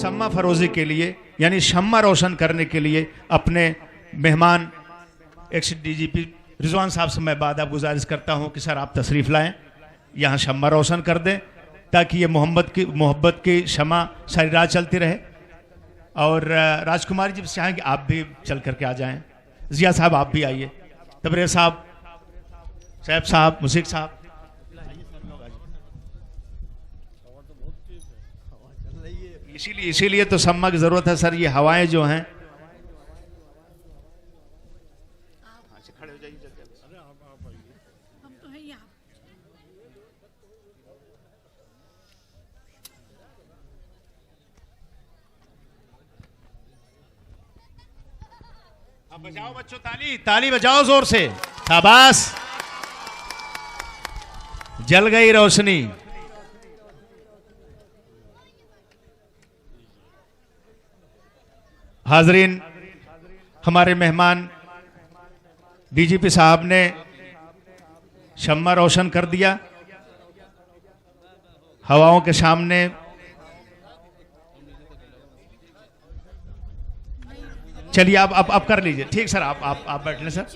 शम्मा फरोजी के लिए यानी शम्मा रोशन करने के लिए अपने मेहमान एक्स डीजीपी रिजवान साहब से मैं बाद गुजारिश करता हूं कि सर आप तशरीफ़ लाएं, यहाँ शम्मा रोशन कर दें ताकि ये मोहब्बत की शम्मा सारी रात चलती रहे। और राजकुमारी जी चाहें कि आप भी चल करके आ जाएं, जिया साहब आप भी आइए, तबरेज़ साहब, सैफ साहब, मुशीक साहब। इसीलिए तो सम्मा की जरूरत है सर, ये हवाएं जो हैं। खड़े हो जाइए, हम तो हैं यहाँ। अब बजाओ बच्चों, ताली बजाओ जोर से, शाबाश, जल गई रोशनी। हाजरीन, हमारे मेहमान डीजीपी साहब ने शम्मा रोशन कर दिया हवाओं के सामने। चलिए आप कर लीजिए, ठीक सर, आप बैठ लें सर।